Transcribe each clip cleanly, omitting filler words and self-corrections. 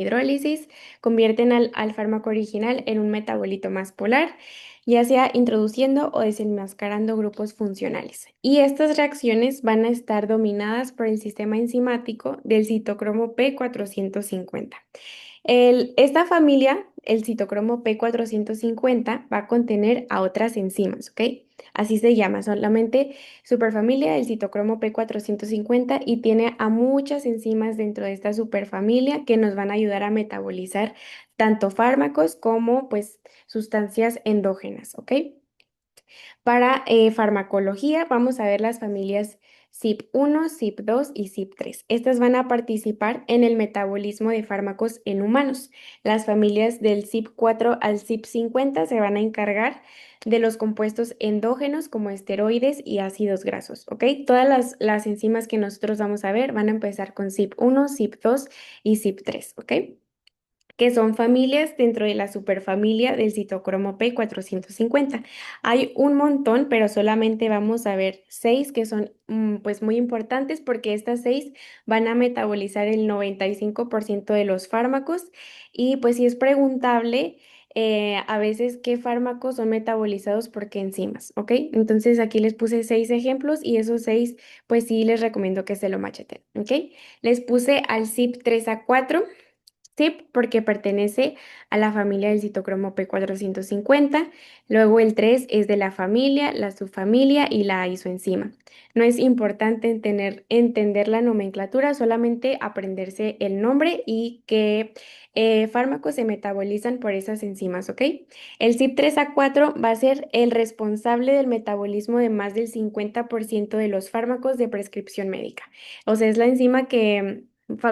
hidrólisis, convierten al fármaco original en un metabolito más polar, ya sea introduciendo o desenmascarando grupos funcionales. Y estas reacciones van a estar dominadas por el sistema enzimático del citocromo P450. Esta familia, el citocromo P450, va a contener a otras enzimas, ¿ok? Así se llama, solamente superfamilia del citocromo P450 y tiene a muchas enzimas dentro de esta superfamilia que nos van a ayudar a metabolizar tanto fármacos como pues sustancias endógenas, ¿ok? Para farmacología vamos a ver las familias CYP1, CYP2 y CYP3. Estas van a participar en el metabolismo de fármacos en humanos. Las familias del CYP4 al CYP50 se van a encargar de los compuestos endógenos como esteroides y ácidos grasos, ¿ok? Todas las enzimas que nosotros vamos a ver van a empezar con CYP1, CYP2 y CYP3, ¿ok? Que son familias dentro de la superfamilia del citocromo P450. Hay un montón, pero solamente vamos a ver 6 que son pues muy importantes porque estas 6 van a metabolizar el 95% de los fármacos y pues si es preguntable a veces qué fármacos son metabolizados por qué enzimas, ¿ok? Entonces aquí les puse 6 ejemplos y esos 6 pues sí les recomiendo que se lo macheten, ¿ok? Les puse al CYP3A4. Sí, porque pertenece a la familia del citocromo P450. Luego el 3 es de la familia, la subfamilia y la isoenzima. No es importante entender la nomenclatura, solamente aprenderse el nombre y qué fármacos se metabolizan por esas enzimas, ¿ok? El CYP3A4 va a ser el responsable del metabolismo de más del 50% de los fármacos de prescripción médica. O sea, es la enzima que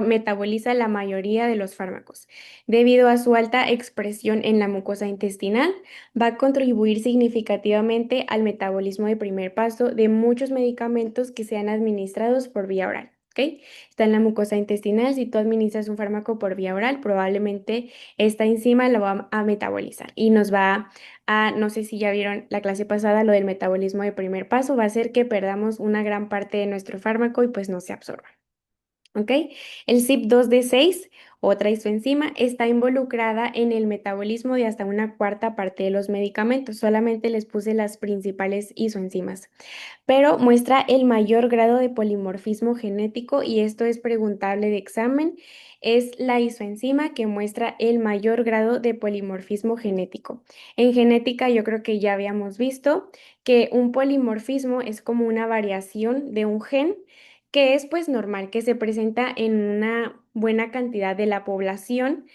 metaboliza la mayoría de los fármacos. Debido a su alta expresión en la mucosa intestinal, va a contribuir significativamente al metabolismo de primer paso de muchos medicamentos que sean administrados por vía oral. ¿Ok? Está en la mucosa intestinal. Si tú administras un fármaco por vía oral, probablemente esta enzima la va a metabolizar y nos va no sé si ya vieron la clase pasada, lo del metabolismo de primer paso, va a hacer que perdamos una gran parte de nuestro fármaco y pues no se absorba. ¿Ok? El CYP2D6, otra isoenzima, está involucrada en el metabolismo de hasta una cuarta parte de los medicamentos. Solamente les puse las principales isoenzimas, pero muestra el mayor grado de polimorfismo genético y esto es preguntable de examen. Es la isoenzima que muestra el mayor grado de polimorfismo genético. En genética yo creo que ya habíamos visto que un polimorfismo es como una variación de un gen que es pues normal, que se presenta en una buena cantidad de la población.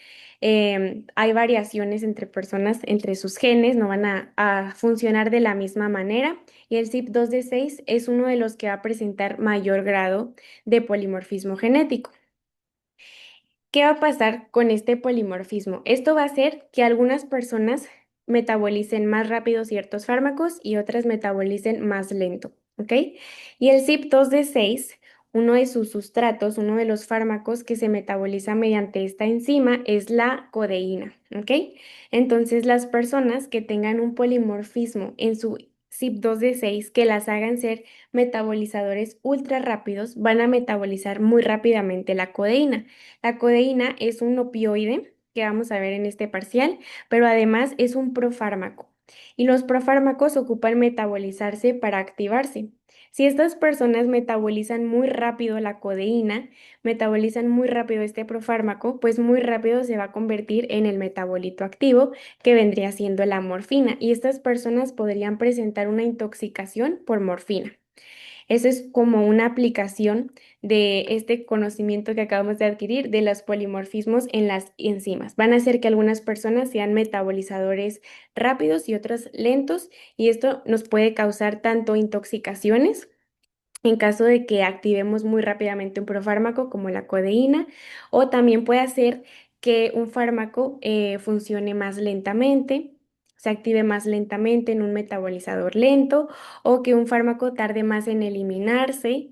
Hay variaciones entre personas, entre sus genes, no van a funcionar de la misma manera y el CYP2D6 es uno de los que va a presentar mayor grado de polimorfismo genético. ¿Qué va a pasar con este polimorfismo? Esto va a hacer que algunas personas metabolicen más rápido ciertos fármacos y otras metabolicen más lento, ¿ok? Y el CYP2D6, uno de sus sustratos, uno de los fármacos que se metaboliza mediante esta enzima es la codeína, ¿ok? Entonces, las personas que tengan un polimorfismo en su CYP2D6 que las hagan ser metabolizadores ultra rápidos, van a metabolizar muy rápidamente la codeína. La codeína es un opioide que vamos a ver en este parcial, pero además es un profármaco. Y los profármacos ocupan metabolizarse para activarse. Si estas personas metabolizan muy rápido la codeína, metabolizan muy rápido este profármaco, pues muy rápido se va a convertir en el metabolito activo que vendría siendo la morfina. Y estas personas podrían presentar una intoxicación por morfina. Eso es como una aplicación de este conocimiento que acabamos de adquirir de los polimorfismos en las enzimas. Van a hacer que algunas personas sean metabolizadores rápidos y otras lentos, y esto nos puede causar tanto intoxicaciones en caso de que activemos muy rápidamente un profármaco como la codeína, o también puede hacer que un fármaco funcione más lentamente, se active más lentamente en un metabolizador lento, o que un fármaco tarde más en eliminarse.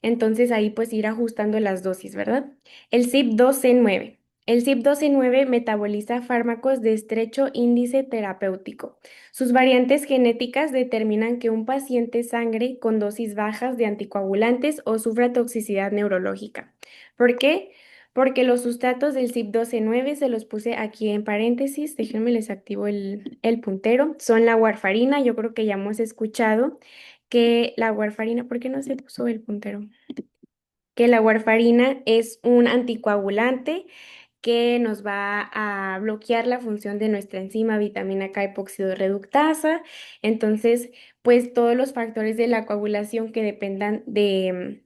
Entonces ahí pues ir ajustando las dosis, ¿verdad? El CYP2C9. El CYP2C9 metaboliza fármacos de estrecho índice terapéutico. Sus variantes genéticas determinan que un paciente sangre con dosis bajas de anticoagulantes o sufra toxicidad neurológica. ¿Por qué? porque los sustratos del CYP12-9 se los puse aquí en paréntesis, déjenme les activo el puntero, son la warfarina, yo creo que ya hemos escuchado que la warfarina, ¿por qué no se puso el puntero? Que la warfarina es un anticoagulante que nos va a bloquear la función de nuestra enzima vitamina K epóxido reductasa. Entonces, pues todos los factores de la coagulación que dependan de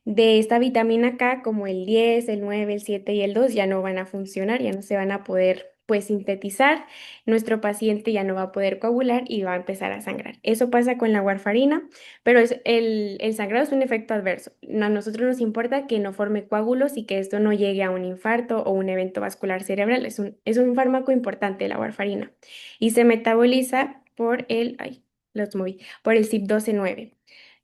esta vitamina K, como el 10, el 9, el 7 y el 2, ya no van a funcionar, ya no se van a poder pues sintetizar, nuestro paciente ya no va a poder coagular y va a empezar a sangrar. Eso pasa con la warfarina, pero el sangrado es un efecto adverso. A nosotros nos importa que no forme coágulos y que esto no llegue a un infarto o un evento vascular cerebral. Es un fármaco importante la warfarina y se metaboliza los moví, por el CYP12-9.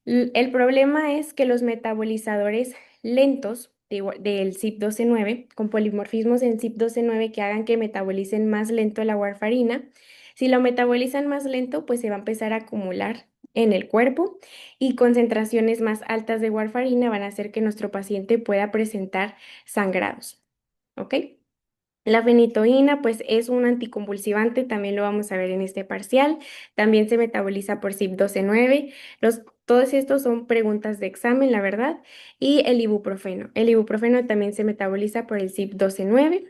El problema es que los metabolizadores lentos del CYP12-9, con polimorfismos en CYP12-9 que hagan que metabolicen más lento la warfarina, si lo metabolizan más lento, pues se va a empezar a acumular en el cuerpo y concentraciones más altas de warfarina van a hacer que nuestro paciente pueda presentar sangrados. ¿Ok? La fenitoína, pues es un anticonvulsivante, también lo vamos a ver en este parcial. También se metaboliza por CYP12-9. Todos estos son preguntas de examen, la verdad. Y el ibuprofeno. El ibuprofeno también se metaboliza por el CYP12-9.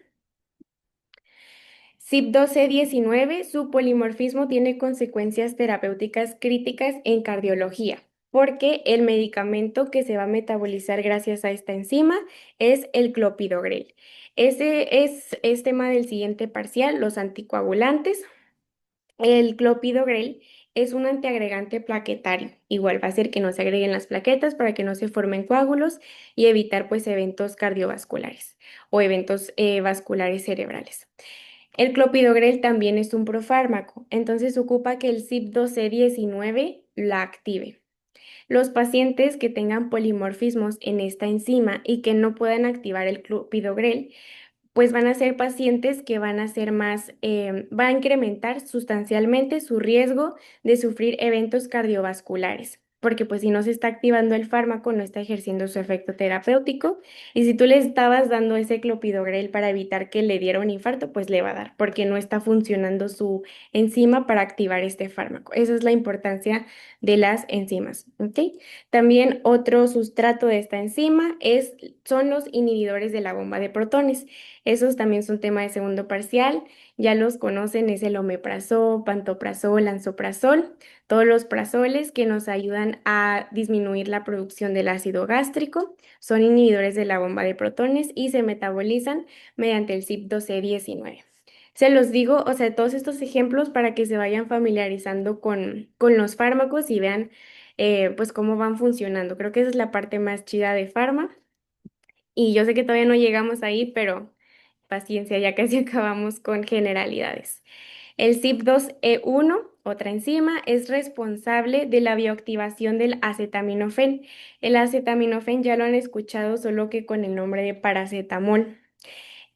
CYP12-19, su polimorfismo tiene consecuencias terapéuticas críticas en cardiología, porque el medicamento que se va a metabolizar gracias a esta enzima es el clopidogrel. Ese es tema del siguiente parcial, los anticoagulantes. El clopidogrel es un antiagregante plaquetario. Igual va a hacer que no se agreguen las plaquetas para que no se formen coágulos y evitar pues eventos cardiovasculares o eventos vasculares cerebrales. El clopidogrel también es un profármaco, entonces ocupa que el CYP12-19 la active. Los pacientes que tengan polimorfismos en esta enzima y que no puedan activar el clopidogrel pues van a ser pacientes que van a ser más, va a incrementar sustancialmente su riesgo de sufrir eventos cardiovasculares, porque pues si no se está activando el fármaco, no está ejerciendo su efecto terapéutico, y si tú le estabas dando ese clopidogrel para evitar que le diera un infarto, pues le va a dar, porque no está funcionando su enzima para activar este fármaco. Esa es la importancia de las enzimas, ¿ok? También otro sustrato de esta enzima son los inhibidores de la bomba de protones. Esos también son tema de segundo parcial, ya los conocen, es el omeprazol, pantoprazol, lansoprazol, todos los prazoles que nos ayudan a disminuir la producción del ácido gástrico, son inhibidores de la bomba de protones y se metabolizan mediante el CYP12-19. Se los digo, o sea, todos estos ejemplos para que se vayan familiarizando con los fármacos y vean pues cómo van funcionando. Creo que esa es la parte más chida de Pharma. Y yo sé que todavía no llegamos ahí, pero paciencia, ya casi acabamos con generalidades. El CYP2E1, otra enzima, es responsable de la bioactivación del acetaminofén. El acetaminofén ya lo han escuchado, solo que con el nombre de paracetamol.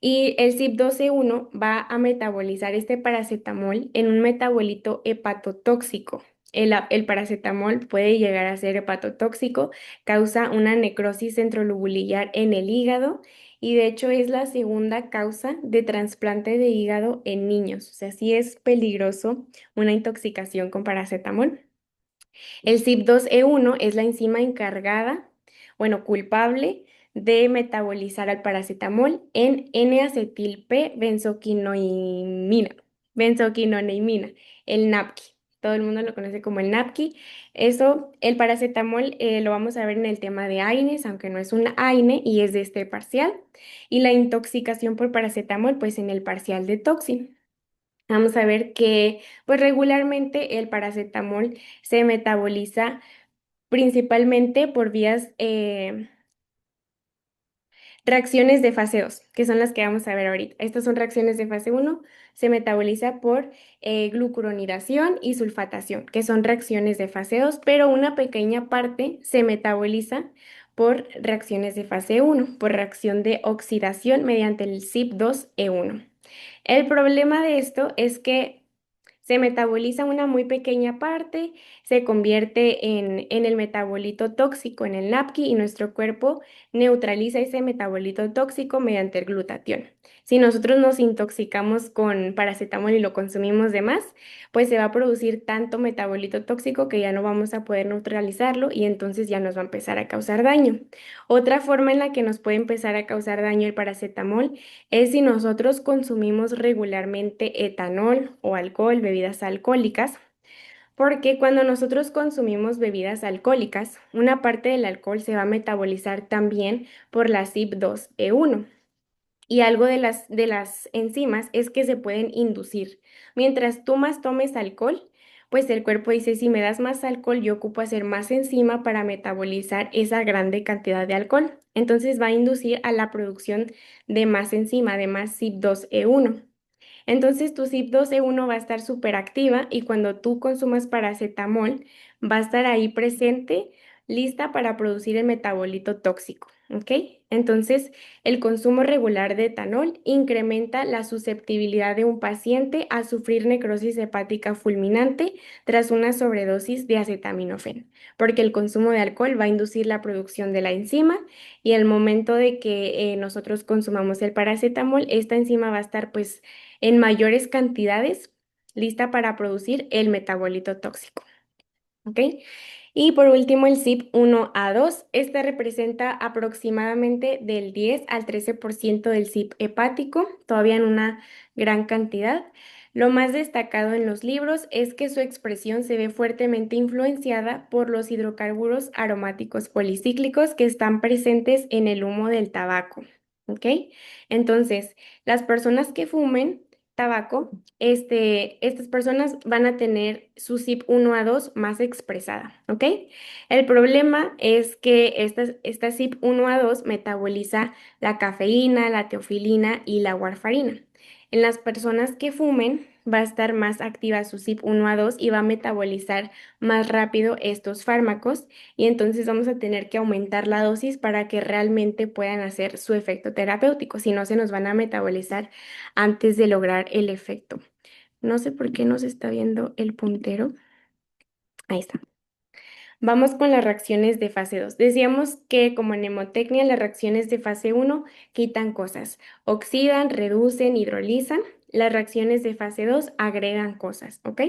Y el CYP12-1 va a metabolizar este paracetamol en un metabolito hepatotóxico. El paracetamol puede llegar a ser hepatotóxico, causa una necrosis centrolobulillar en el hígado y de hecho es la segunda causa de trasplante de hígado en niños. O sea, sí es peligroso una intoxicación con paracetamol. El CYP2E1 es la enzima encargada, bueno, culpable de metabolizar al paracetamol en benzoquinoneimina, el NAPQI. Todo el mundo lo conoce como el NAPQI. Eso, el paracetamol, lo vamos a ver en el tema de AINES, aunque no es un AINE y es de este parcial. Y la intoxicación por paracetamol, pues en el parcial de toxin. Vamos a ver que, pues regularmente el paracetamol se metaboliza principalmente por vías, reacciones de fase 2, que son las que vamos a ver ahorita. Estas son reacciones de fase 1, se metaboliza por glucuronidación y sulfatación, que son reacciones de fase 2, pero una pequeña parte se metaboliza por reacciones de fase 1, por reacción de oxidación mediante el CYP2E1. El problema de esto es que Se metaboliza una muy pequeña parte, se convierte en el metabolito tóxico, en el NAPQI, y nuestro cuerpo neutraliza ese metabolito tóxico mediante el glutatión. Si nosotros nos intoxicamos con paracetamol y lo consumimos de más, pues se va a producir tanto metabolito tóxico que ya no vamos a poder neutralizarlo y entonces ya nos va a empezar a causar daño. Otra forma en la que nos puede empezar a causar daño el paracetamol es si nosotros consumimos regularmente etanol o alcohol, bebidas alcohólicas, porque cuando nosotros consumimos bebidas alcohólicas, una parte del alcohol se va a metabolizar también por la CYP2E1. Y algo de las enzimas es que se pueden inducir. Mientras tú más tomes alcohol, pues el cuerpo dice, si me das más alcohol, yo ocupo hacer más enzima para metabolizar esa grande cantidad de alcohol. Entonces va a inducir a la producción de más enzima, de más CYP2E1. Entonces tu CYP2E1 va a estar súper activa y cuando tú consumas paracetamol, va a estar ahí presente, lista para producir el metabolito tóxico, ¿ok? Entonces, el consumo regular de etanol incrementa la susceptibilidad de un paciente a sufrir necrosis hepática fulminante tras una sobredosis de acetaminofén, porque el consumo de alcohol va a inducir la producción de la enzima y al momento de que nosotros consumamos el paracetamol, esta enzima va a estar pues en mayores cantidades, lista para producir el metabolito tóxico. ¿Ok? Y por último, el CYP1A2. Este representa aproximadamente del 10 al 13% del CYP hepático, todavía en una gran cantidad. Lo más destacado en los libros es que su expresión se ve fuertemente influenciada por los hidrocarburos aromáticos policíclicos que están presentes en el humo del tabaco. ¿Ok? Entonces, las personas que fumen tabaco, estas personas van a tener su CYP1A2 más expresada, ¿ok? El problema es que esta CYP1A2 metaboliza la cafeína, la teofilina y la warfarina. En las personas que fumen va a estar más activa su CYP1A2 y va a metabolizar más rápido estos fármacos y entonces vamos a tener que aumentar la dosis para que realmente puedan hacer su efecto terapéutico, si no se nos van a metabolizar antes de lograr el efecto. No sé por qué no se está viendo el puntero. Ahí está. Vamos con las reacciones de fase 2. Decíamos que como en nemotecnia, las reacciones de fase 1 quitan cosas, oxidan, reducen, hidrolizan. Las reacciones de fase 2 agregan cosas, ¿ok?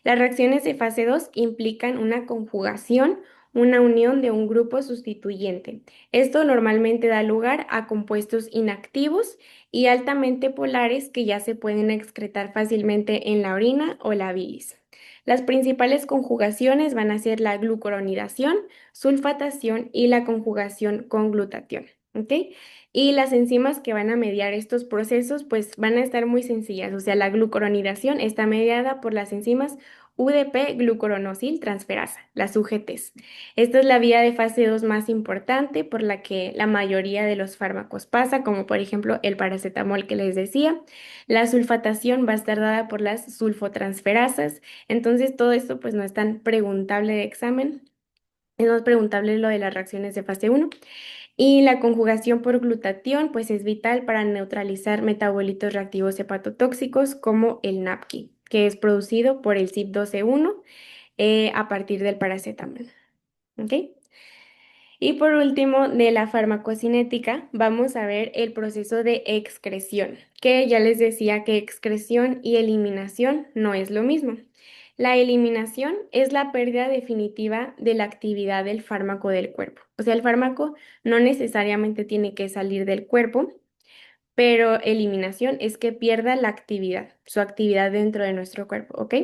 Las reacciones de fase 2 implican una conjugación, una unión de un grupo sustituyente. Esto normalmente da lugar a compuestos inactivos y altamente polares que ya se pueden excretar fácilmente en la orina o la bilis. Las principales conjugaciones van a ser la glucuronidación, sulfatación y la conjugación con glutatión. ¿Ok? Y las enzimas que van a mediar estos procesos, pues van a estar muy sencillas. O sea, la glucuronidación está mediada por las enzimas UDP-glucuronosil transferasa, las UGTs. Esta es la vía de fase 2 más importante por la que la mayoría de los fármacos pasa, como por ejemplo el paracetamol que les decía. La sulfatación va a estar dada por las sulfotransferasas. Entonces, todo esto pues no es tan preguntable de examen, es más preguntable lo de las reacciones de fase 1. Y la conjugación por glutatión pues es vital para neutralizar metabolitos reactivos hepatotóxicos como el NAPQI, que es producido por el CYP12E1 a partir del paracetamol. ¿Ok? Y por último, de la farmacocinética, vamos a ver el proceso de excreción, que ya les decía que excreción y eliminación no es lo mismo. La eliminación es la pérdida definitiva de la actividad del fármaco del cuerpo. O sea, el fármaco no necesariamente tiene que salir del cuerpo, pero eliminación es que pierda la actividad, su actividad dentro de nuestro cuerpo, ¿ok?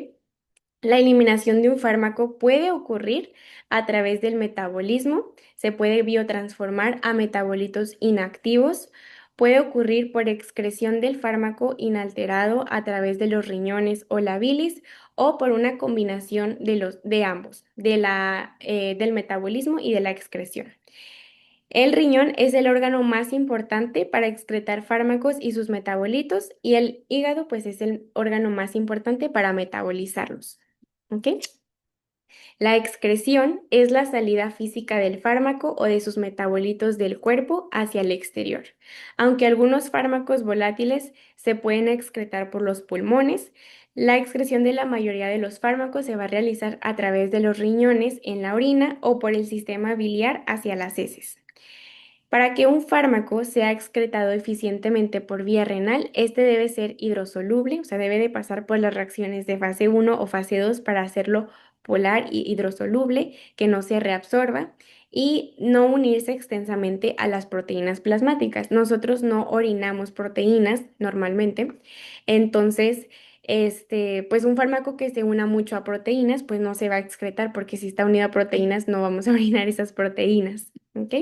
La eliminación de un fármaco puede ocurrir a través del metabolismo, se puede biotransformar a metabolitos inactivos, puede ocurrir por excreción del fármaco inalterado a través de los riñones o la bilis o por una combinación de ambos, del metabolismo y de la excreción. El riñón es el órgano más importante para excretar fármacos y sus metabolitos y el hígado pues es el órgano más importante para metabolizarlos. ¿Ok? La excreción es la salida física del fármaco o de sus metabolitos del cuerpo hacia el exterior. Aunque algunos fármacos volátiles se pueden excretar por los pulmones, La excreción de la mayoría de los fármacos se va a realizar a través de los riñones en la orina o por el sistema biliar hacia las heces. Para que un fármaco sea excretado eficientemente por vía renal, este debe ser hidrosoluble, o sea, debe de pasar por las reacciones de fase 1 o fase 2 para hacerlo polar y hidrosoluble, que no se reabsorba y no unirse extensamente a las proteínas plasmáticas. Nosotros no orinamos proteínas normalmente, entonces, pues un fármaco que se una mucho a proteínas, pues no se va a excretar porque si está unido a proteínas no vamos a orinar esas proteínas, ¿ok?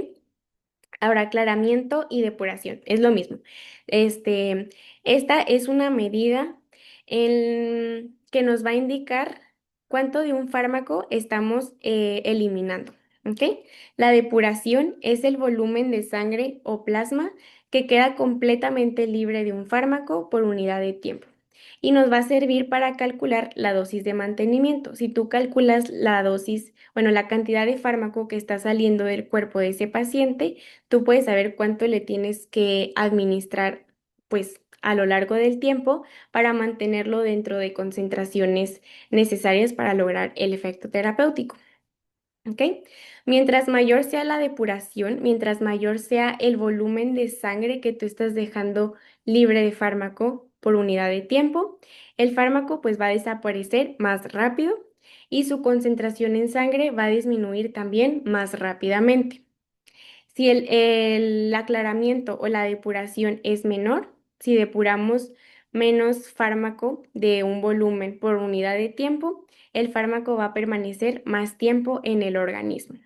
Ahora, aclaramiento y depuración, es lo mismo. Este, esta es una medida que nos va a indicar cuánto de un fármaco estamos eliminando, ¿ok? La depuración es el volumen de sangre o plasma que queda completamente libre de un fármaco por unidad de tiempo. Y nos va a servir para calcular la dosis de mantenimiento. Si tú calculas la dosis, bueno, la cantidad de fármaco que está saliendo del cuerpo de ese paciente, tú puedes saber cuánto le tienes que administrar, pues, a lo largo del tiempo para mantenerlo dentro de concentraciones necesarias para lograr el efecto terapéutico. ¿Ok? Mientras mayor sea la depuración, mientras mayor sea el volumen de sangre que tú estás dejando libre de fármaco por unidad de tiempo, el fármaco pues va a desaparecer más rápido y su concentración en sangre va a disminuir también más rápidamente. Si el aclaramiento o la depuración es menor, si depuramos menos fármaco de un volumen por unidad de tiempo, el fármaco va a permanecer más tiempo en el organismo.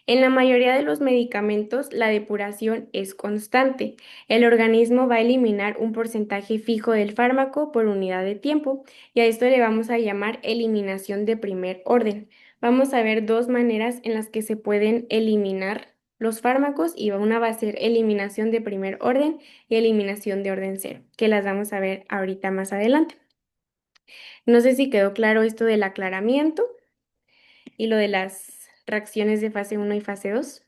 En la mayoría de los medicamentos, la depuración es constante. El organismo va a eliminar un porcentaje fijo del fármaco por unidad de tiempo y a esto le vamos a llamar eliminación de primer orden. Vamos a ver dos maneras en las que se pueden eliminar los fármacos y una va a ser eliminación de primer orden y eliminación de orden cero, que las vamos a ver ahorita más adelante. No sé si quedó claro esto del aclaramiento y lo de las reacciones de fase 1 y fase 2.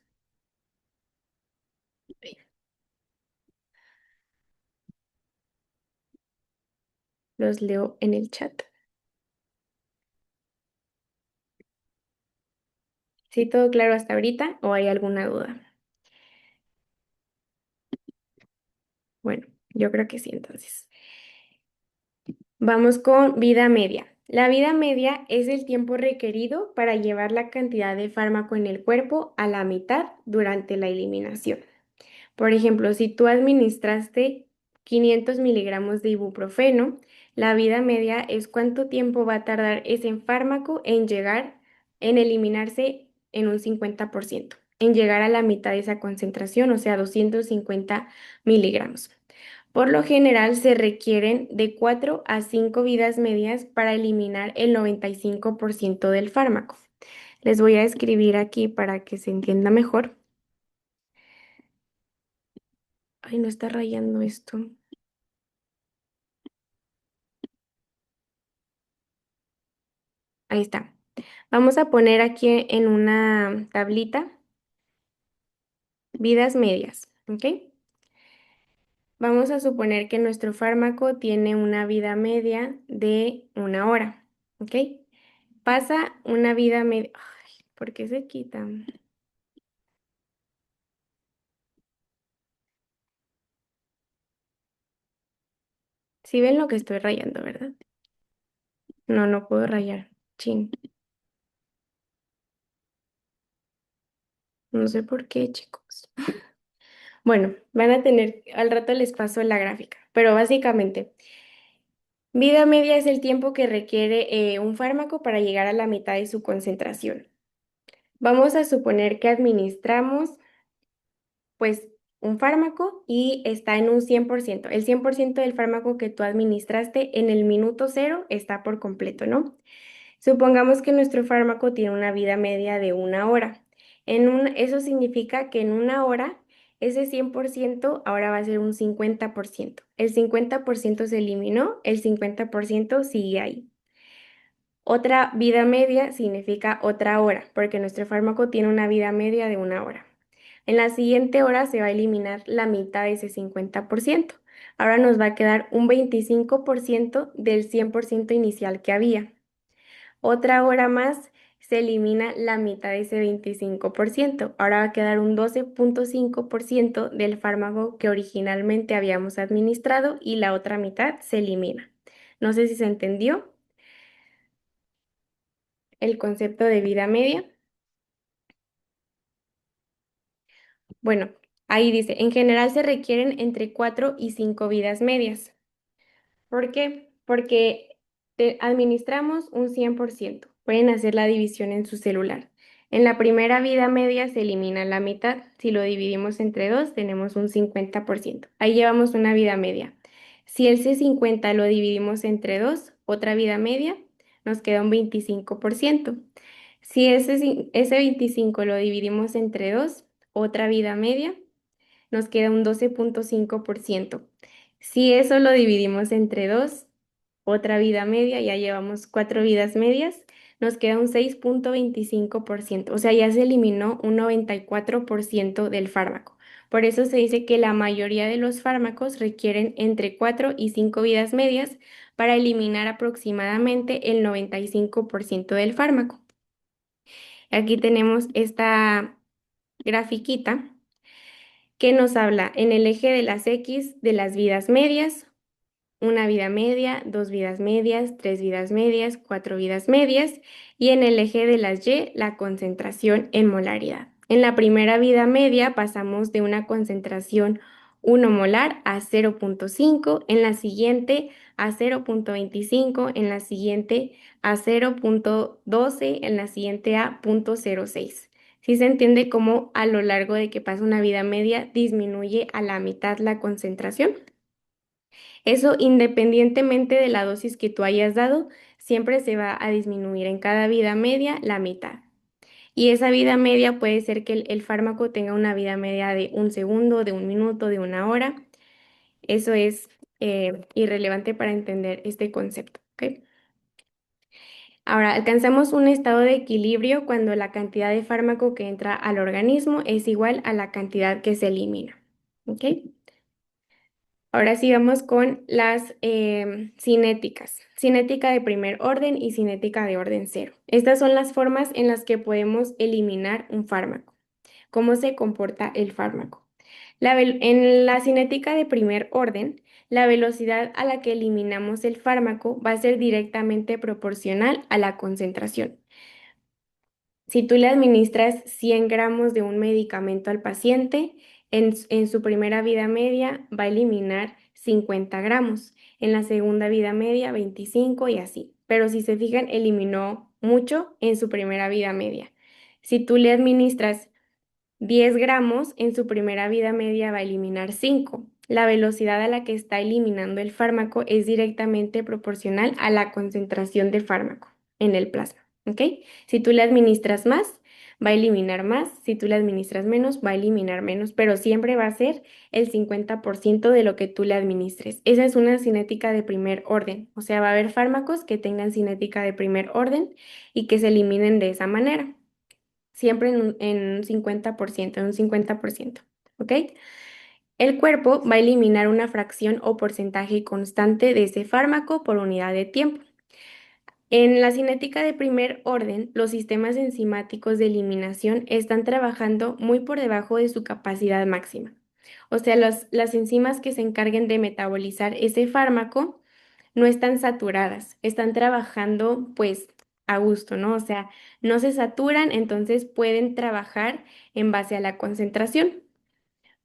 Los leo en el chat. ¿Sí todo claro hasta ahorita o hay alguna duda? Bueno, yo creo que sí, entonces. Vamos con vida media. La vida media es el tiempo requerido para llevar la cantidad de fármaco en el cuerpo a la mitad durante la eliminación. Por ejemplo, si tú administraste 500 miligramos de ibuprofeno, la vida media es cuánto tiempo va a tardar ese fármaco en llegar, en eliminarse en un 50%, en llegar a la mitad de esa concentración, o sea, 250 miligramos. Por lo general se requieren de 4 a 5 vidas medias para eliminar el 95% del fármaco. Les voy a escribir aquí para que se entienda mejor. Ay, no está rayando esto. Ahí está. Vamos a poner aquí en una tablita vidas medias, ¿ok? Vamos a suponer que nuestro fármaco tiene una vida media de 1 hora, ¿ok? Pasa una vida media... Ay, ¿por qué se quita? Si ven lo que estoy rayando, ¿verdad? No, no puedo rayar. Chin. No sé por qué, chicos. Bueno, van a tener, al rato les paso la gráfica, pero básicamente, vida media es el tiempo que requiere un fármaco para llegar a la mitad de su concentración. Vamos a suponer que administramos, pues, un fármaco y está en un 100%. El 100% del fármaco que tú administraste en el minuto cero está por completo, ¿no? Supongamos que nuestro fármaco tiene una vida media de 1 hora. Eso significa que en 1 hora ese 100% ahora va a ser un 50%. El 50% se eliminó, el 50% sigue ahí. Otra vida media significa otra hora, porque nuestro fármaco tiene una vida media de 1 hora. En la siguiente hora se va a eliminar la mitad de ese 50%. Ahora nos va a quedar un 25% del 100% inicial que había. Otra hora más se elimina la mitad de ese 25%. Ahora va a quedar un 12,5% del fármaco que originalmente habíamos administrado y la otra mitad se elimina. No sé si se entendió el concepto de vida media. Bueno, ahí dice, en general se requieren entre 4 y 5 vidas medias. ¿Por qué? Porque administramos un 100%. Pueden hacer la división en su celular. En la primera vida media se elimina la mitad. Si lo dividimos entre dos, tenemos un 50%. Ahí llevamos una vida media. Si ese 50 lo dividimos entre dos, otra vida media, nos queda un 25%. Si ese 25 lo dividimos entre dos, otra vida media, nos queda un 12,5%. Si eso lo dividimos entre dos, otra vida media, ya llevamos 4 vidas medias, nos queda un 6,25%. O sea, ya se eliminó un 94% del fármaco. Por eso se dice que la mayoría de los fármacos requieren entre 4 y 5 vidas medias para eliminar aproximadamente el 95% del fármaco. Aquí tenemos esta grafiquita que nos habla en el eje de las X de las vidas medias, una vida media, dos vidas medias, tres vidas medias, cuatro vidas medias, y en el eje de las Y la concentración en molaridad. En la primera vida media pasamos de una concentración 1 molar a 0,5, en la siguiente a 0,25, en la siguiente a 0,12, en la siguiente a 0,06. Si se entiende cómo a lo largo de que pasa una vida media disminuye a la mitad la concentración. Eso independientemente de la dosis que tú hayas dado, siempre se va a disminuir en cada vida media la mitad. Y esa vida media puede ser que el fármaco tenga una vida media de un segundo, de un minuto, de una hora. Eso es irrelevante para entender este concepto, ¿ok? Ahora, alcanzamos un estado de equilibrio cuando la cantidad de fármaco que entra al organismo es igual a la cantidad que se elimina, ¿ok? Ahora sí vamos con las cinéticas. Cinética de primer orden y cinética de orden cero. Estas son las formas en las que podemos eliminar un fármaco. ¿Cómo se comporta el fármaco? En la cinética de primer orden, la velocidad a la que eliminamos el fármaco va a ser directamente proporcional a la concentración. Si tú le administras 100 gramos de un medicamento al paciente, en su primera vida media va a eliminar 50 gramos, en la segunda vida media 25 y así. Pero si se fijan, eliminó mucho en su primera vida media. Si tú le administras 10 gramos, en su primera vida media va a eliminar 5. La velocidad a la que está eliminando el fármaco es directamente proporcional a la concentración de fármaco en el plasma, ¿ok? Si tú le administras más, va a eliminar más. Si tú le administras menos, va a eliminar menos, pero siempre va a ser el 50% de lo que tú le administres. Esa es una cinética de primer orden, o sea, va a haber fármacos que tengan cinética de primer orden y que se eliminen de esa manera siempre en un 50%, en un 50%, ¿ok? El cuerpo va a eliminar una fracción o porcentaje constante de ese fármaco por unidad de tiempo. En la cinética de primer orden, los sistemas enzimáticos de eliminación están trabajando muy por debajo de su capacidad máxima. O sea, las enzimas que se encarguen de metabolizar ese fármaco no están saturadas, están trabajando pues a gusto, ¿no? O sea, no se saturan, entonces pueden trabajar en base a la concentración.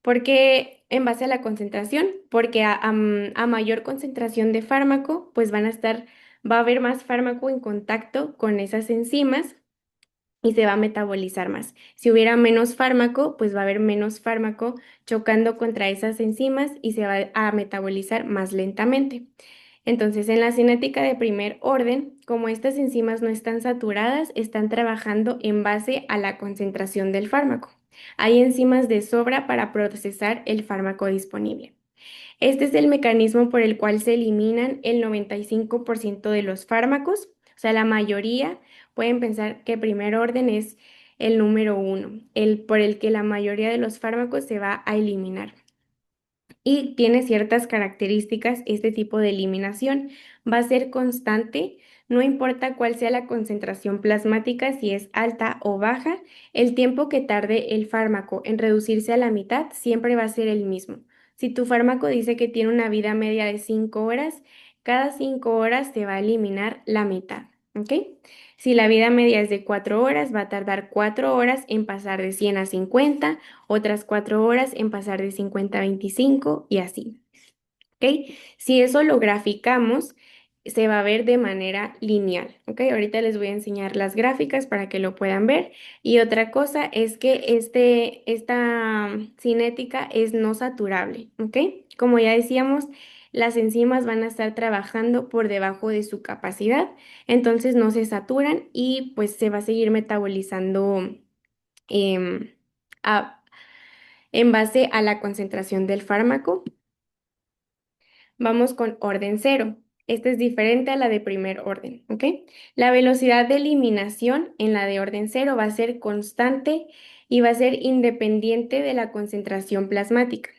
¿Por qué en base a la concentración? Porque a mayor concentración de fármaco, pues va a haber más fármaco en contacto con esas enzimas y se va a metabolizar más. Si hubiera menos fármaco, pues va a haber menos fármaco chocando contra esas enzimas y se va a metabolizar más lentamente. Entonces, en la cinética de primer orden, como estas enzimas no están saturadas, están trabajando en base a la concentración del fármaco. Hay enzimas de sobra para procesar el fármaco disponible. Este es el mecanismo por el cual se eliminan el 95% de los fármacos, o sea, la mayoría pueden pensar que primer orden es el número uno, el por el que la mayoría de los fármacos se va a eliminar. y tiene ciertas características este tipo de eliminación. Va a ser constante, no importa cuál sea la concentración plasmática, si es alta o baja, el tiempo que tarde el fármaco en reducirse a la mitad siempre va a ser el mismo. Si tu fármaco dice que tiene una vida media de 5 horas, cada 5 horas se va a eliminar la mitad, ¿ok? Si la vida media es de 4 horas, va a tardar 4 horas en pasar de 100 a 50, otras 4 horas en pasar de 50 a 25 y así. ¿Ok? Si eso lo graficamos, se va a ver de manera lineal. ¿Ok? Ahorita les voy a enseñar las gráficas para que lo puedan ver. Y otra cosa es que esta cinética es no saturable. ¿Ok? Como ya decíamos, las enzimas van a estar trabajando por debajo de su capacidad, entonces no se saturan y pues se va a seguir metabolizando em, a- en base a la concentración del fármaco. Vamos con orden cero. Esta es diferente a la de primer orden, ¿ok? La velocidad de eliminación en la de orden cero va a ser constante y va a ser independiente de la concentración plasmática.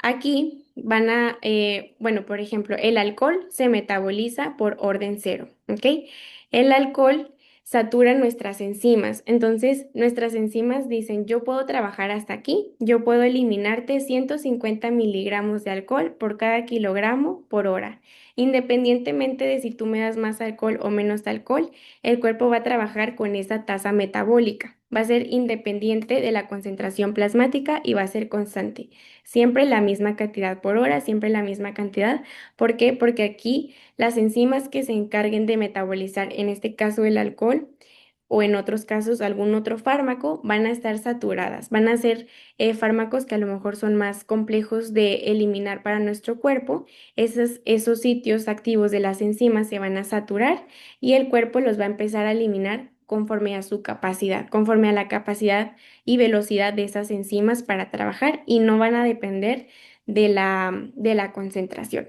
Aquí bueno, por ejemplo, el alcohol se metaboliza por orden cero, ¿ok? El alcohol satura nuestras enzimas. Entonces, nuestras enzimas dicen, yo puedo trabajar hasta aquí, yo puedo eliminarte 150 miligramos de alcohol por cada kilogramo por hora. Independientemente de si tú me das más alcohol o menos alcohol, el cuerpo va a trabajar con esa tasa metabólica. Va a ser independiente de la concentración plasmática y va a ser constante. Siempre la misma cantidad por hora, siempre la misma cantidad. ¿Por qué? Porque aquí las enzimas que se encarguen de metabolizar, en este caso el alcohol, o en otros casos algún otro fármaco, van a estar saturadas. Van a ser fármacos que a lo mejor son más complejos de eliminar para nuestro cuerpo. Esos sitios activos de las enzimas se van a saturar y el cuerpo los va a empezar a eliminar conforme a su capacidad, conforme a la capacidad y velocidad de esas enzimas para trabajar y no van a depender de la concentración.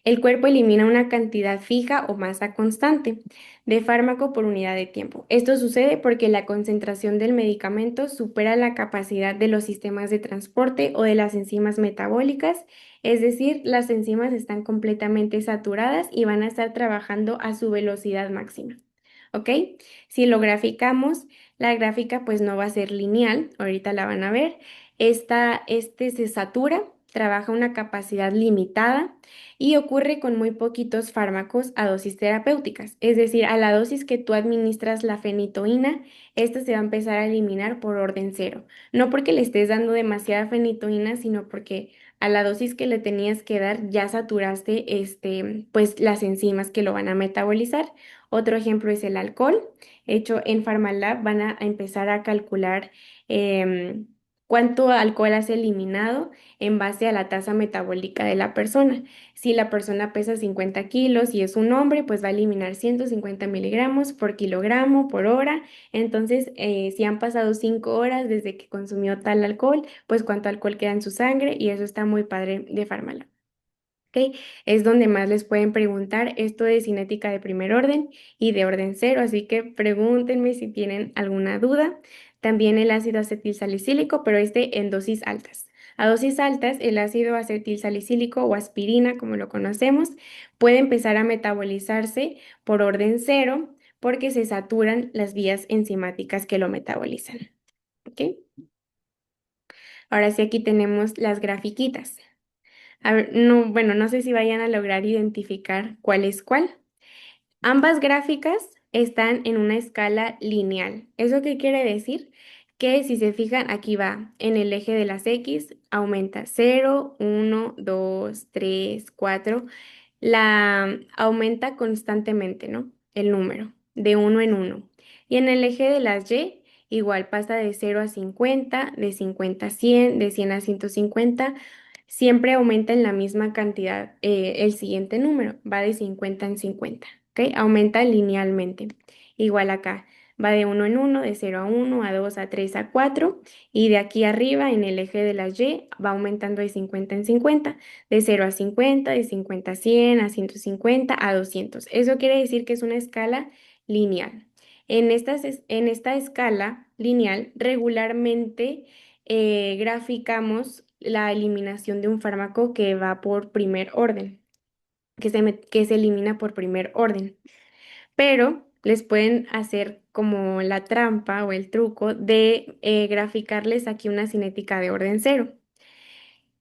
El cuerpo elimina una cantidad fija o masa constante de fármaco por unidad de tiempo. Esto sucede porque la concentración del medicamento supera la capacidad de los sistemas de transporte o de las enzimas metabólicas, es decir, las enzimas están completamente saturadas y van a estar trabajando a su velocidad máxima. ¿Ok? Si lo graficamos, la gráfica pues no va a ser lineal, ahorita la van a ver. Este se satura, trabaja a una capacidad limitada y ocurre con muy poquitos fármacos a dosis terapéuticas. Es decir, a la dosis que tú administras la fenitoína, esta se va a empezar a eliminar por orden cero. No porque le estés dando demasiada fenitoína, sino porque a la dosis que le tenías que dar ya saturaste pues las enzimas que lo van a metabolizar. Otro ejemplo es el alcohol. Hecho en Pharmalab van a empezar a calcular em, cuánto alcohol has eliminado en base a la tasa metabólica de la persona. Si la persona pesa 50 kilos y es un hombre, pues va a eliminar 150 miligramos por kilogramo por hora. Entonces, si han pasado 5 horas desde que consumió tal alcohol, pues cuánto alcohol queda en su sangre y eso está muy padre de Pharmalab. ¿Ok? Es donde más les pueden preguntar esto de cinética de primer orden y de orden cero, así que pregúntenme si tienen alguna duda. También el ácido acetilsalicílico, pero este en dosis altas. A dosis altas, el ácido acetilsalicílico o aspirina, como lo conocemos, puede empezar a metabolizarse por orden cero porque se saturan las vías enzimáticas que lo metabolizan. ¿Ok? Ahora sí, aquí tenemos las grafiquitas. A ver, no, bueno, no sé si vayan a lograr identificar cuál es cuál. Ambas gráficas están en una escala lineal. ¿Eso qué quiere decir? Que si se fijan, aquí va, en el eje de las X, aumenta 0, 1, 2, 3, 4. Aumenta constantemente, ¿no? El número, de uno en uno. Y en el eje de las Y, igual pasa de 0 a 50, de 50 a 100, de 100 a 150. Siempre aumenta en la misma cantidad el siguiente número, va de 50 en 50, ¿ok? Aumenta linealmente. Igual acá, va de uno en uno, de 0 a 1, a 2, a 3, a 4, y de aquí arriba en el eje de las Y va aumentando de 50 en 50, de 0 a 50, de 50 a 100, a 150, a 200. Eso quiere decir que es una escala lineal. En esta escala lineal regularmente graficamos la eliminación de un fármaco que va por primer orden, que se elimina por primer orden. Pero les pueden hacer como la trampa o el truco de graficarles aquí una cinética de orden cero.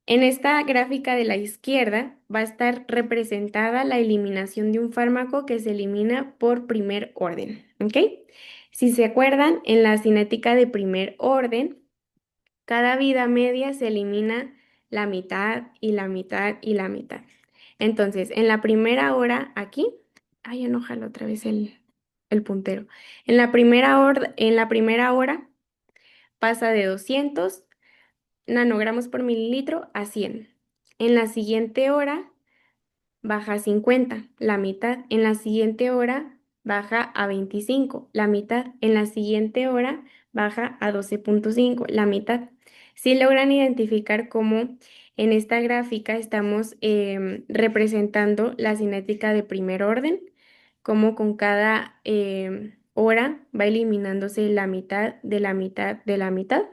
En esta gráfica de la izquierda va a estar representada la eliminación de un fármaco que se elimina por primer orden, ¿ok? Si se acuerdan, en la cinética de primer orden, cada vida media se elimina la mitad y la mitad y la mitad. Entonces, en la primera hora aquí, ay, enójalo otra vez el puntero. En la primera hora pasa de 200 nanogramos por mililitro a 100. En la siguiente hora baja a 50, la mitad. En la siguiente hora baja a 25, la mitad. En la siguiente hora baja a 12,5, la mitad. Si logran identificar cómo en esta gráfica estamos representando la cinética de primer orden, cómo con cada hora va eliminándose la mitad de la mitad de la mitad.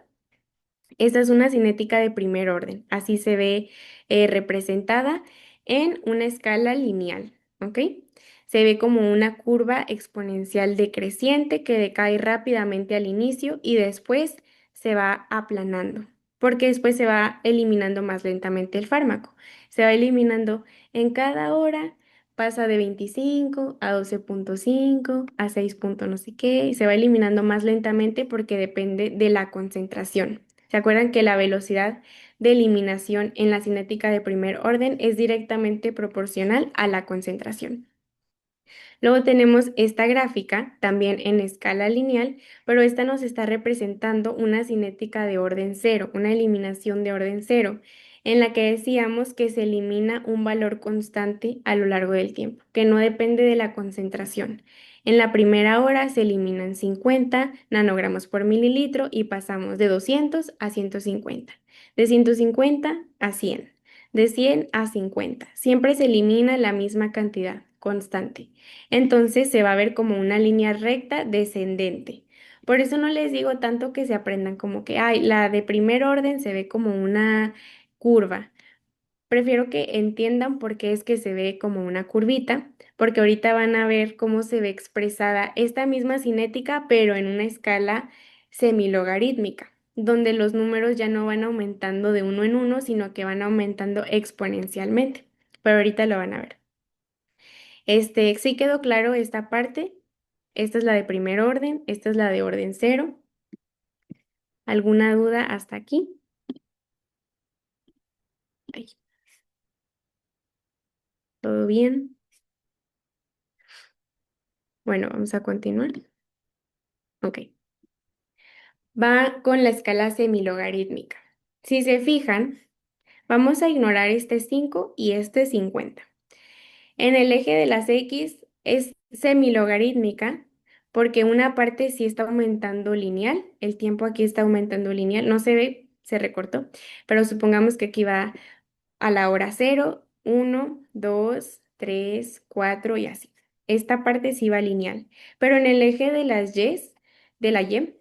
Esta es una cinética de primer orden. Así se ve representada en una escala lineal, ¿ok? Se ve como una curva exponencial decreciente que decae rápidamente al inicio y después se va aplanando, porque después se va eliminando más lentamente el fármaco. Se va eliminando en cada hora, pasa de 25 a 12,5 a 6 no sé qué, y se va eliminando más lentamente porque depende de la concentración. ¿Se acuerdan que la velocidad de eliminación en la cinética de primer orden es directamente proporcional a la concentración? Luego tenemos esta gráfica, también en escala lineal, pero esta nos está representando una cinética de orden cero, una eliminación de orden cero, en la que decíamos que se elimina un valor constante a lo largo del tiempo, que no depende de la concentración. En la primera hora se eliminan 50 nanogramos por mililitro y pasamos de 200 a 150, de 150 a 100, de 100 a 50. Siempre se elimina la misma cantidad constante. Entonces se va a ver como una línea recta descendente. Por eso no les digo tanto que se aprendan como que, ay, la de primer orden se ve como una curva. Prefiero que entiendan por qué es que se ve como una curvita, porque ahorita van a ver cómo se ve expresada esta misma cinética, pero en una escala semilogarítmica, donde los números ya no van aumentando de uno en uno, sino que van aumentando exponencialmente. Pero ahorita lo van a ver. Sí quedó claro esta parte. Esta es la de primer orden, esta es la de orden cero. ¿Alguna duda hasta aquí? Ay, ¿todo bien? Bueno, vamos a continuar. Ok. Va con la escala semilogarítmica. Si se fijan, vamos a ignorar este 5 y este 50. En el eje de las X es semilogarítmica porque una parte sí está aumentando lineal, el tiempo aquí está aumentando lineal, no se ve, se recortó, pero supongamos que aquí va a la hora 0, 1, 2, 3, 4 y así. Esta parte sí va lineal, pero en el eje de las de la Y,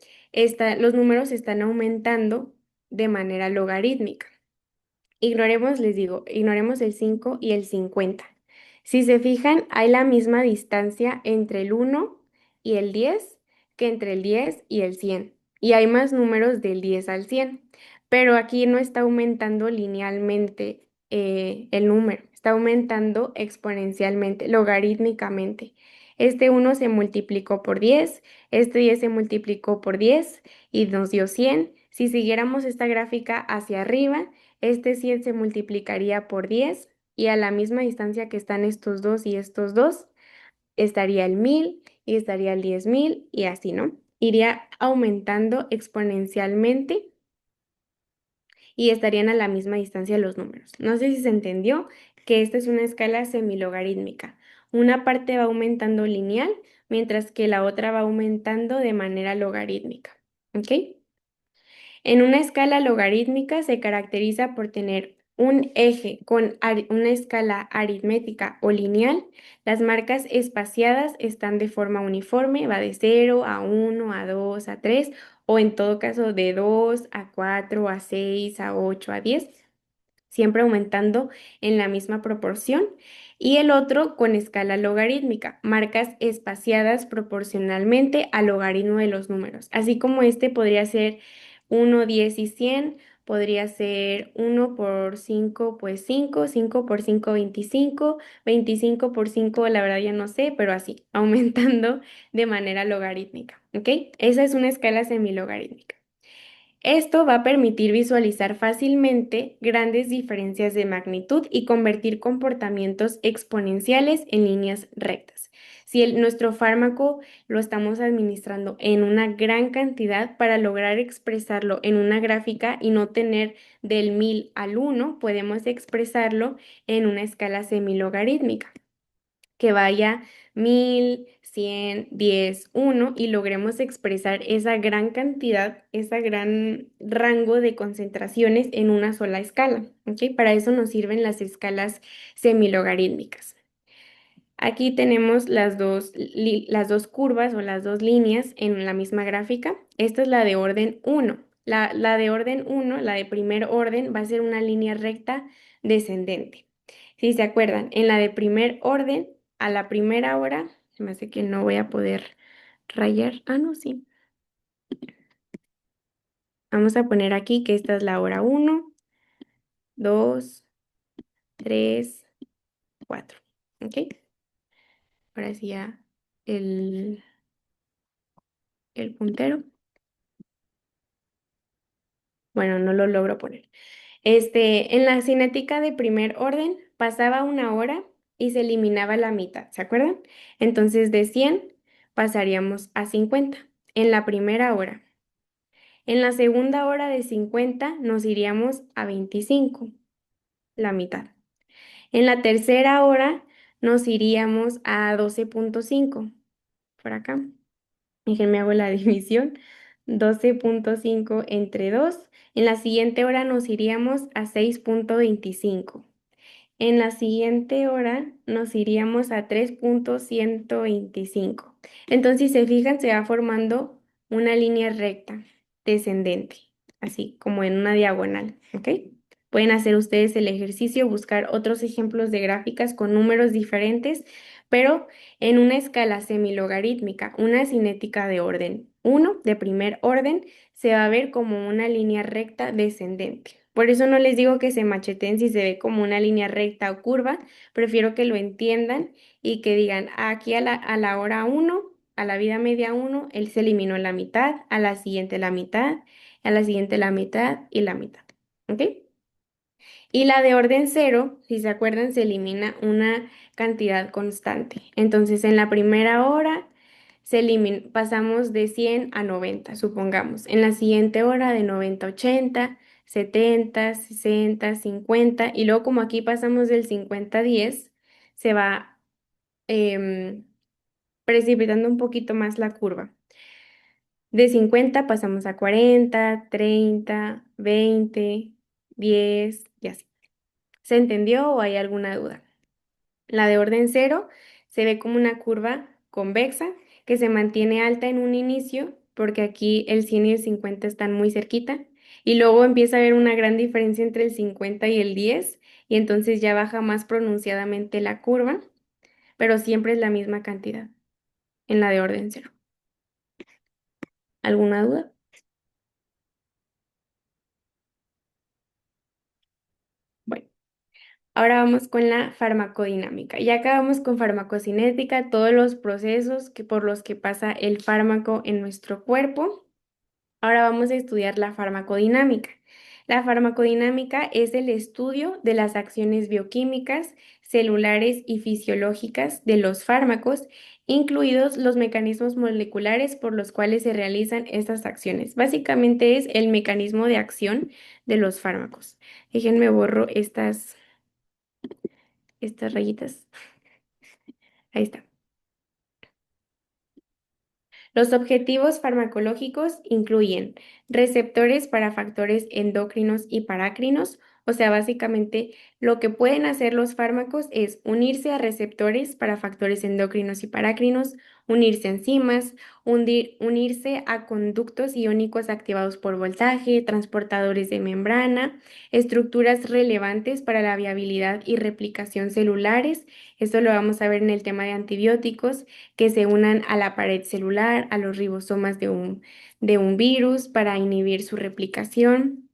los números están aumentando de manera logarítmica. Ignoremos, les digo, ignoremos el 5 y el 50. Si se fijan, hay la misma distancia entre el 1 y el 10 que entre el 10 y el 100. Y hay más números del 10 al 100. Pero aquí no está aumentando linealmente el número, está aumentando exponencialmente, logarítmicamente. Este 1 se multiplicó por 10, este 10 se multiplicó por 10 y nos dio 100. Si siguiéramos esta gráfica hacia arriba, este 100 se multiplicaría por 10 y a la misma distancia que están estos dos y estos dos, estaría el 1000 y estaría el 10,000 y así, ¿no? Iría aumentando exponencialmente y estarían a la misma distancia los números. No sé si se entendió que esta es una escala semilogarítmica. Una parte va aumentando lineal, mientras que la otra va aumentando de manera logarítmica. ¿Ok? En una escala logarítmica se caracteriza por tener un eje con una escala aritmética o lineal. Las marcas espaciadas están de forma uniforme, va de 0 a 1, a 2, a 3 o en todo caso de 2 a 4 a 6 a 8 a 10, siempre aumentando en la misma proporción. Y el otro con escala logarítmica, marcas espaciadas proporcionalmente al logaritmo de los números. Así como este podría ser 1, 10 y 100, podría ser 1 por 5, pues 5, 5 por 5, 25, 25 por 5, la verdad ya no sé, pero así, aumentando de manera logarítmica, ¿ok? Esa es una escala semilogarítmica. Esto va a permitir visualizar fácilmente grandes diferencias de magnitud y convertir comportamientos exponenciales en líneas rectas. Si nuestro fármaco lo estamos administrando en una gran cantidad para lograr expresarlo en una gráfica y no tener del 1000 al 1, podemos expresarlo en una escala semilogarítmica que vaya 1000, 100, 10, 1 y logremos expresar esa gran cantidad, ese gran rango de concentraciones en una sola escala, ¿ok? Para eso nos sirven las escalas semilogarítmicas. Aquí tenemos las dos curvas o las dos líneas en la misma gráfica. Esta es la de orden 1. La de orden 1, la de primer orden, va a ser una línea recta descendente. Si se acuerdan, en la de primer orden, a la primera hora, se me hace que no voy a poder rayar. Ah, no, sí. Vamos a poner aquí que esta es la hora 1, 2, 3, 4. ¿Ok? Ahora sí ya el, el puntero. Bueno, no lo logro poner. En la cinética de primer orden pasaba una hora y se eliminaba la mitad, ¿se acuerdan? Entonces de 100 pasaríamos a 50 en la primera hora. En la segunda hora de 50 nos iríamos a 25, la mitad. En la tercera hora nos iríamos a 12.5, por acá. Déjenme hago la división. 12.5 entre 2. En la siguiente hora nos iríamos a 6.25. En la siguiente hora nos iríamos a 3.125. Entonces, si se fijan, se va formando una línea recta descendente, así como en una diagonal, ¿ok? Pueden hacer ustedes el ejercicio, buscar otros ejemplos de gráficas con números diferentes, pero en una escala semilogarítmica, una cinética de orden 1, de primer orden, se va a ver como una línea recta descendente. Por eso no les digo que se macheten si se ve como una línea recta o curva, prefiero que lo entiendan y que digan, aquí a la hora 1, a la vida media 1, él se eliminó la mitad, a la siguiente la mitad, a la siguiente la mitad y la mitad. ¿Ok? Y la de orden cero, si se acuerdan, se elimina una cantidad constante. Entonces, en la primera hora pasamos de 100 a 90, supongamos. En la siguiente hora de 90 a 80, 70, 60, 50. Y luego como aquí pasamos del 50 a 10, se va em, precipitando un poquito más la curva. De 50 pasamos a 40, 30, 20, 10 y así. ¿Se entendió o hay alguna duda? La de orden cero se ve como una curva convexa que se mantiene alta en un inicio porque aquí el 100 y el 50 están muy cerquita y luego empieza a haber una gran diferencia entre el 50 y el 10 y entonces ya baja más pronunciadamente la curva, pero siempre es la misma cantidad en la de orden cero. ¿Alguna duda? Bueno. Ahora vamos con la farmacodinámica. Ya acabamos con farmacocinética, todos los procesos por los que pasa el fármaco en nuestro cuerpo. Ahora vamos a estudiar la farmacodinámica. La farmacodinámica es el estudio de las acciones bioquímicas, celulares y fisiológicas de los fármacos, incluidos los mecanismos moleculares por los cuales se realizan estas acciones. Básicamente es el mecanismo de acción de los fármacos. Déjenme borro estas rayitas. Ahí está. Los objetivos farmacológicos incluyen receptores para factores endocrinos y parácrinos O sea, básicamente lo que pueden hacer los fármacos es unirse a receptores para factores endocrinos y parácrinos, unirse a enzimas, unirse a conductos iónicos activados por voltaje, transportadores de membrana, estructuras relevantes para la viabilidad y replicación celulares. Esto lo vamos a ver en el tema de antibióticos, que se unan a la pared celular, a los ribosomas de un virus para inhibir su replicación.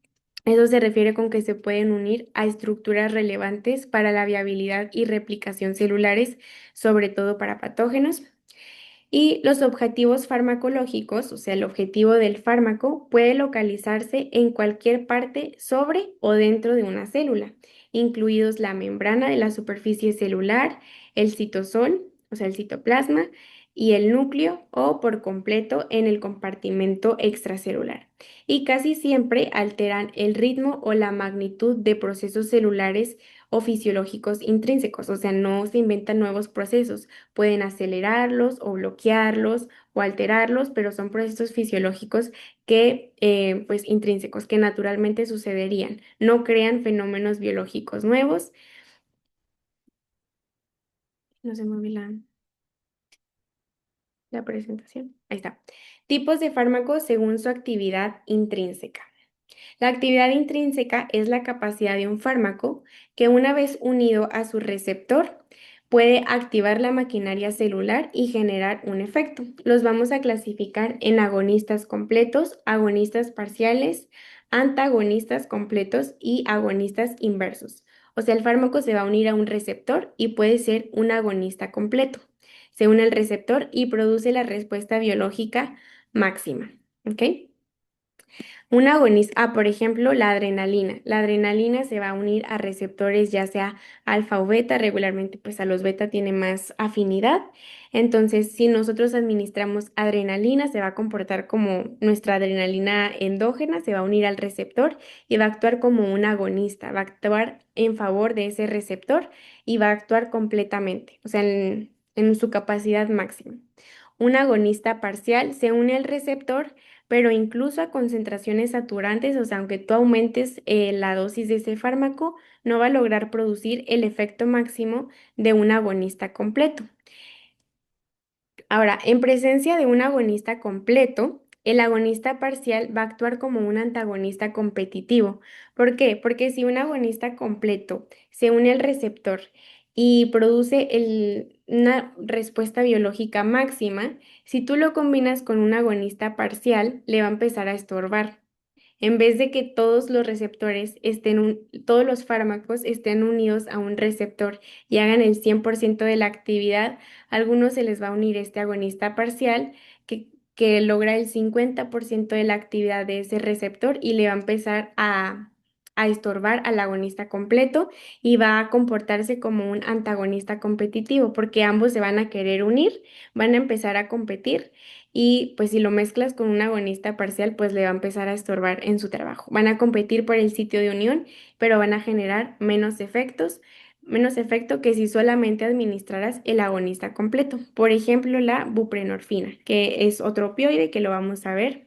Eso se refiere con que se pueden unir a estructuras relevantes para la viabilidad y replicación celulares, sobre todo para patógenos. Y los objetivos farmacológicos, o sea, el objetivo del fármaco, puede localizarse en cualquier parte sobre o dentro de una célula, incluidos la membrana de la superficie celular, el citosol, o sea, el citoplasma, y el núcleo o por completo en el compartimento extracelular. Y casi siempre alteran el ritmo o la magnitud de procesos celulares o fisiológicos intrínsecos, o sea, no se inventan nuevos procesos, pueden acelerarlos o bloquearlos o alterarlos, pero son procesos fisiológicos que, pues, intrínsecos, que naturalmente sucederían. No crean fenómenos biológicos nuevos. No se mueve la presentación. Ahí está. Tipos de fármacos según su actividad intrínseca. La actividad intrínseca es la capacidad de un fármaco que una vez unido a su receptor puede activar la maquinaria celular y generar un efecto. Los vamos a clasificar en agonistas completos, agonistas parciales, antagonistas completos y agonistas inversos. O sea, el fármaco se va a unir a un receptor y puede ser un agonista completo. Se une al receptor y produce la respuesta biológica máxima. ¿Ok? Un agonista, por ejemplo, la adrenalina. La adrenalina se va a unir a receptores ya sea alfa o beta, regularmente pues a los beta tiene más afinidad. Entonces, si nosotros administramos adrenalina, se va a comportar como nuestra adrenalina endógena, se va a unir al receptor y va a actuar como un agonista, va a actuar en favor de ese receptor y va a actuar completamente, o sea, en su capacidad máxima. Un agonista parcial se une al receptor pero incluso a concentraciones saturantes, o sea, aunque tú aumentes la dosis de ese fármaco, no va a lograr producir el efecto máximo de un agonista completo. Ahora, en presencia de un agonista completo, el agonista parcial va a actuar como un antagonista competitivo. ¿Por qué? Porque si un agonista completo se une al receptor y produce una respuesta biológica máxima, si tú lo combinas con un agonista parcial, le va a empezar a estorbar. En vez de que todos los receptores todos los fármacos estén unidos a un receptor y hagan el 100% de la actividad, a algunos se les va a unir este agonista parcial que logra el 50% de la actividad de ese receptor y le va a empezar a estorbar al agonista completo y va a comportarse como un antagonista competitivo porque ambos se van a querer unir, van a empezar a competir y pues si lo mezclas con un agonista parcial, pues le va a empezar a estorbar en su trabajo. Van a competir por el sitio de unión, pero van a generar menos efecto que si solamente administraras el agonista completo. Por ejemplo, la buprenorfina, que es otro opioide que lo vamos a ver.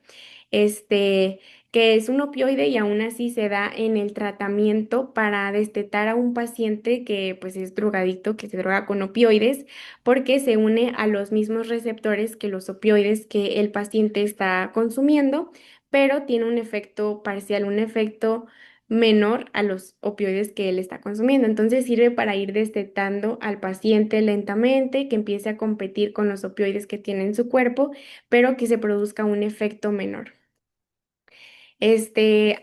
Este, que es un opioide y aún así se da en el tratamiento para destetar a un paciente que pues es drogadicto, que se droga con opioides porque se une a los mismos receptores que los opioides que el paciente está consumiendo, pero tiene un efecto parcial, un efecto menor a los opioides que él está consumiendo. Entonces sirve para ir destetando al paciente lentamente, que empiece a competir con los opioides que tiene en su cuerpo, pero que se produzca un efecto menor.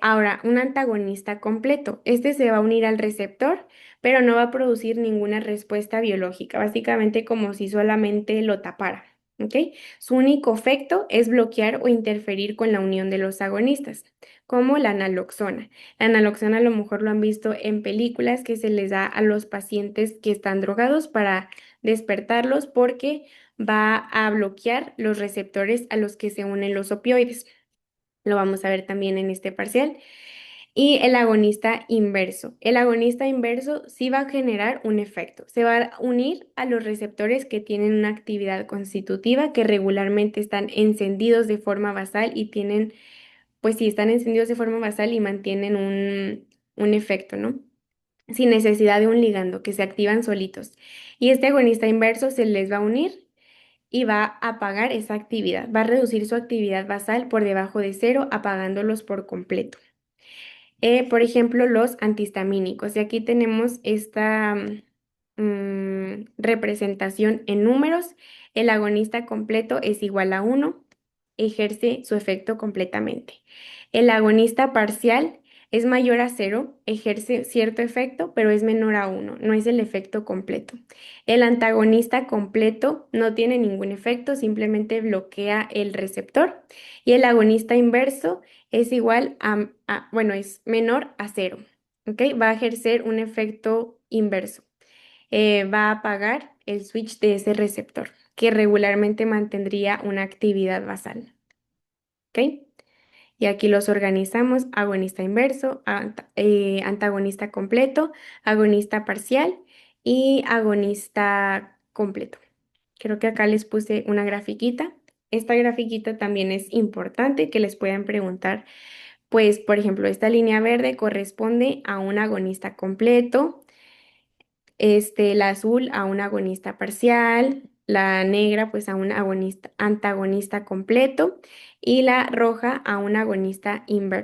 Ahora, un antagonista completo. Este se va a unir al receptor, pero no va a producir ninguna respuesta biológica, básicamente como si solamente lo tapara. ¿Ok? Su único efecto es bloquear o interferir con la unión de los agonistas, como la naloxona. La naloxona a lo mejor lo han visto en películas que se les da a los pacientes que están drogados para despertarlos porque va a bloquear los receptores a los que se unen los opioides. Lo vamos a ver también en este parcial. Y el agonista inverso. El agonista inverso sí va a generar un efecto. Se va a unir a los receptores que tienen una actividad constitutiva, que regularmente están encendidos de forma basal y tienen, pues sí, están encendidos de forma basal y mantienen un efecto, ¿no? Sin necesidad de un ligando, que se activan solitos. Y este agonista inverso se les va a unir y va a apagar esa actividad. Va a reducir su actividad basal por debajo de cero, apagándolos por completo. Por ejemplo, los antihistamínicos. Y aquí tenemos esta representación en números. El agonista completo es igual a 1, ejerce su efecto completamente. El agonista parcial es mayor a 0, ejerce cierto efecto, pero es menor a 1, no es el efecto completo. El antagonista completo no tiene ningún efecto, simplemente bloquea el receptor. Y el agonista inverso es igual bueno, es menor a 0, ¿ok? Va a ejercer un efecto inverso. Va a apagar el switch de ese receptor, que regularmente mantendría una actividad basal, ¿ok? Y aquí los organizamos: agonista inverso, antagonista completo, agonista parcial y agonista completo. Creo que acá les puse una grafiquita. Esta grafiquita también es importante que les puedan preguntar. Pues, por ejemplo, esta línea verde corresponde a un agonista completo, la azul a un agonista parcial, la negra pues a un antagonista completo y la roja a un agonista inverso.